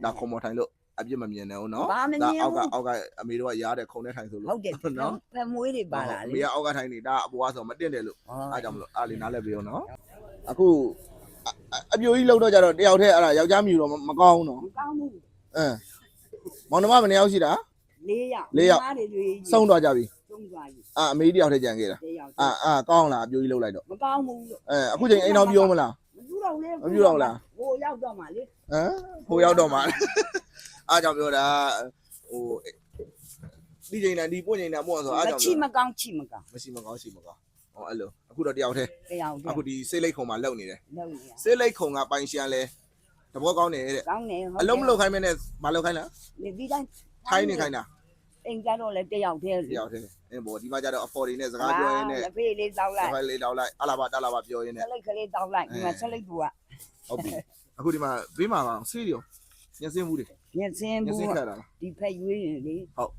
ဒါခုံမထိုင်လို့အပြစ်မမြင်နဲ့ဦးနော် ဘာမမြင်ဘူး အောက်ကအမေတို့ကရားတဲ့ခုံနဲ့ထိုင်ဆိုလို့ ဟုတ်တယ်နော်ဖက်မွေးတွေပါလာ အ လေ မေကအောက်ကထိုင်နေတာအပေါ်ကဆိုမတင်တယ်လို့ ဟော အားကြောင့်မလို့အားလေးနားလဲပေးအောင်နော်အခုအပြိုကြီးလောက်တော့ကြတော့တယောက်တည်းအဲ့ဒါယောက်ျားမြူတော့မကောင်းဘူးနော် မကောင်းဘူး မောင်နှမဘယ်နှစ်ယောက်ရှိတာ ၄ယောက်တွေ ဆုံးသွားကြပြီ ဆုံးသွားပြီ အမေတယောက်တည်းကြံခဲ့တာ တယောက် ကောင်းလားအပြိုကြီးလောက်လိုက်တော့ မကောင်းဘူးလို့ အခုချိန်အိမ်တော်ပြောမလား မပြုတော့လေ မပြုတော့လား ဟိုရောက်တော့မှလေ ဟိုရောက်တော့မှာအားကြောင့်ပြောတာဟိုဒီချိန်နဲ့ဒီပို့ချိန်နဲ့ပို့ဆိုအားကြောင့် ချိမကောင်းချိမကောင်း မရှိမကောင်းရှိမကောင်းဟောအဲ့လိုအခုတော့တယောက်တည်း တယောက်တည်း အခုဒီစိတ်လိတ်ခုံမှာလောက်နေတယ် လုံနေရ စိတ်လိတ်ခုံကပိုင်ရှန်လဲတဘောကောင်းတယ်တဲ့ ကောင်းနေဟုတ် အလုံးမလောက်ခိုင်းမနဲ့မလောက်ခိုင်းလား လေဒီတိုင်း ထိုင်းနေခိုင်းတာ အိမ်ကြတော့လေတယောက်တည်း တယောက်တည်းဘောဒီမှာကျတော့အဖော်တွေနဲ့စကားပြောရင်းနဲ့ လက်ဖေးလေးတောက်လိုက် ဖိုင်လေးတောက်လိုက်အလာပါတလာပါပြောရင်း ဆ နဲ့ လိတ်ကလေးတောက်လိုက်ဒီမှာဆလိတ်ကူက ဟုတ်ပြီအခုဒီမှာဘေးမှာပါဆေးရောညစင်းမှုတွေ ညစင်း ည ဘူး စင်းခါတာလား ဒီဖက်ရွေးရင်လေ ဟုတ်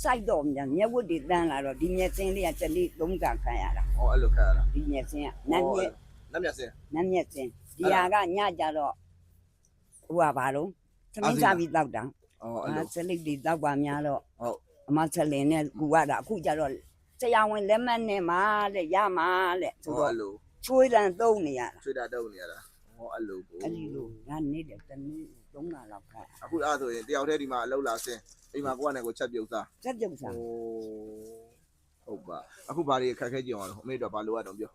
စိုက်တော့မြန်မျက်ဝတ်တွေတန်းလာတော့ဒီညစင်းလေးကချက်လေးသုံးကခံရတာ ဟောအဲ့လိုခါတာ ဒီညစင်းကနတ်မြက် နတ်မြတ်စင်း နတ်မြက်စင်းဒီဟာကညကြတော့ဟိုကဘာလို့သမင်းစားပြီးတောက်တာ အော်အဲ့လို ဆလိတ်တွေတောက်ပါများတော့ ဟုတ် အမဆက်လင်နဲ့ကူရတာအခုကြတော့ဆရာဝန်လက်မှတ်နဲ့မှာတဲ့ရမှာတဲ့ဆို ဟော တော့ အဲ့လို ချွေးတန်သုံးနေရတာ ချွေတာတုပ်နေရတာဟောအဲ့လိုကို အဲ့ဒီလိုငါနေတယ်တနေ့သုံးတာလောက်ခါ အခုအဲ့ဆိုရင်တယောက်တည်းဒီမှာအလောက်လာစင်းအိမ်မှာကိုကနဲ့ကိုချက်ပြုတ်စား စက်ပြုတ်စား ဟုတ်ပါအခုဘာတွေခက်ခဲကြည့်အောင်အမေတို့ဘာလိုရတော့ပြော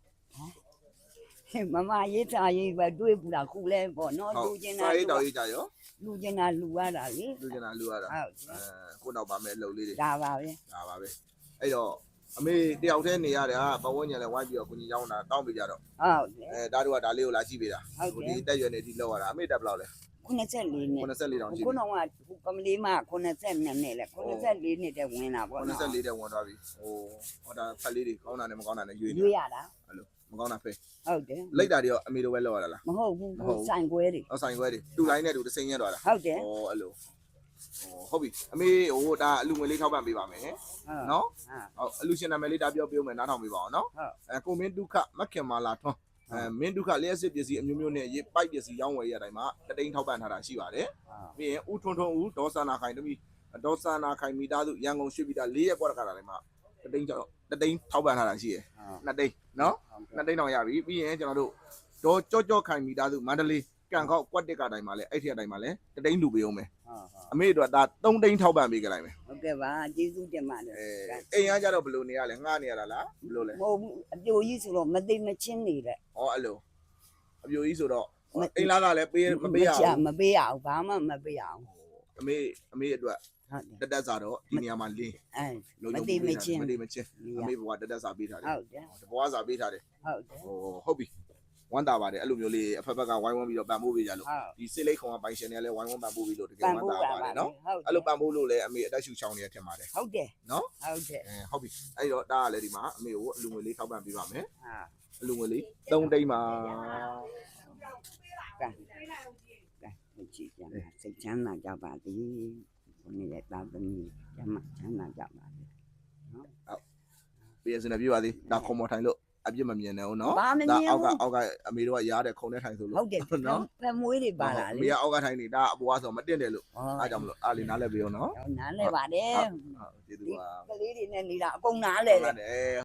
မမရေးထားရေးပဲတွေးဘူးလားခုလဲပေါ့နော်လူချင်းတာ စာရေးတောက်ရေးကြရော လူချင်းတာလူရတာလေ လူကျင်တာလူရတာ ဟုတ် ကိုနောက်ပါမဲ့အလုပ်လေးတွေ ဒါပါပဲ ဒါပါပဲအဲ့တော့အမေတယောက်တည်းနေရတယ်ဟာဘဝညံလဲဝိုင်းပြီးတော့ကိုကြီးเจ้าတာတောင်းပေးကြတော့ ဟုတ်တယ် ဒါတို့ကဒါလေးကိုလာကြည့်ပေးတာ ဟုတ်တယ် ဒီတက်ရွယ်နေဒီလောက်ရတာအမေတက်ဘယ်လောက်လဲ 94နှစ် 94တောင်ရှိ ခုတော့ကကမလေးမ92နှစ်လေ94နှစ်တဲ့ဝင်တာပေါ့နော် 94တဲ့ဝင်သွားပြီဟိုဒါဖက်လေးတွေကောင်းတာနဲ့မကောင်းတာနဲ့ရွေးနေ ရွေးရတာ အဲ့လိုမကောင်းတာဖဲ ဟုတ်တယ် လိုက်တာတွေရောအမေတို့ပဲလောက်ရတာလား မဟုတ်ဘူးဆိုင်ခွဲတွေ အောက်ဆိုင်ခွဲတွေတူတိုင်းနဲ့တူတစ်စိမ့်ရသွားတာ ဟုတ်တယ် အဲ့လိုဟုတ်ပြီအမေဟိုဒါအလူငွေလေးထောက်ပံ့ပေးပါမယ်နော် ဟုတ်အလူရှင်နာမည်လေးဒါပြောပြမယ်နားထောင်ပေးပါအောင်နော်ကိုမင်းဒုက္ခမခင်မာလာထွန်းမင်းဒုက္ခလျှက်စစ်ပစ္စည်းအမျိုးမျိုးနဲ့ရေပိုက်ပစ္စည်းရောင်းဝယ်ရတိုင်းမှာတတိန်ထောက်ပံ့ထားတာရှိပါတယ်ပြီးရင်ဦးထွန်းထွန်းဦးဒေါ်ဆာနာခိုင်တမီဒေါ်ဆာနာခိုင်မိသားစုရန်ကုန်ရွှေပြည်သား၄ရက်ကွာတခါတိုင်းမှာတတိန်ထောက်ပံ့ထားတာရှိတယ်နှစ်တိန်နော်နှစ်တိန်တော့ရပြီပြီးရင်ကျွန်တော်တို့ဒေါ်ကြောခိုင်မိသားစုမန္တလေးကံခောက်ကွက်တစ်ကတိုင်းမှာလဲအဲ့ဒီအတိုင်းမှာလဲတတိန်လူပေးအောင်မယ်အမေတို့ကဒါ3တိန်ထောက်ပံ့ပေးကြလိုက်မယ် ဟုတ်ကဲ့ပါကျေးဇူးတင်ပါတယ် အိမ်ကကြတော့ဘယ်လိုနေရလဲငှားနေရတာလားဘယ်လိုလဲ မဟုတ်ဘူးအပြိုကြီးဆိုတော့မသိမချင်းနေတဲ့ ဟောအဲ့လိုအပြိုကြီးဆိုတော့အိမ်လာကလည်းပေးမပေးရဘူး မပေးရဘူးဘာမှမပေးရဘူး အမေအတွက် ဟုတ်တယ် တက်တက်စာတော့ဒီနေရာမှာလင်း မသိမချင်း မသိမချင်းအမေဘဝတက်တက်စာပေးထားတယ် ဟုတ်တယ် တဘဝစာပေးထားတယ် ဟုတ်တယ် ဟုတ်ပြီဝမ်းသာပါတယ်အဲ့လိုမျိုးလေးအဖက်ဖက်ကဝိုင်းဝန်းပြီးတော့ပံ့ပိုးပေးကြလို့ ဟုတ် ဒီစိတ်လိတ်ခုံကပိုင်ရှင်တွေလည်းဝိုင်းဝန်းပံ့ပိုးပြီးလို့တကယ် ပန် ဝမ်း ဖို့ သာ ပါ ပါတ ပါ ယ်နော် ဟုတ် အဲ့လိုပံ့ပိုးလို့လည်းအမေအသက်ရှူချောင်းနေရထင်ပါတယ် ဟုတ်တယ် နော် ဟုတ်တယ် ဟုတ်ပြီအဲ့တော့ဒါကလည်းဒီမှာအမေကိုအလူငွေလေးထောက်ပံ့ပေးပါမယ် ဟာ အလူငွေလေး3တိန်ပါ ကဲကြည့်ကြမှာစိတ်ချမ်းသာကြပါသည်ဘုန်းကြီးရဲ့တာသမီကျမ်းချမ်းသာကြပါသည် ပြည်စင်နေပြပါသေးဒါခုံမထိုင်လို့အပြစ်မမြင်နဲ့ဦးနော် ဘာမမြင်ဘူး အောက်ကအမေတို့ကရားတဲ့ခုံနဲ့ထိုင်ဆိုလို့ ဟုတ်တယ်ဖက်မွေးတွေပါလာ အ လေ မေကအောက်ကထိုင်နေတာအပေါ်ကဆိုမတင်တယ်လို့ ဟော အားကြောင့်မလို့အားလေးနားလဲပေးအောင်နော် နားလဲပါတယ် ကျေးဇူးပါ ကလေးတွေနဲ့နေတာအကုန်နားလဲ ဟုတ်တယ်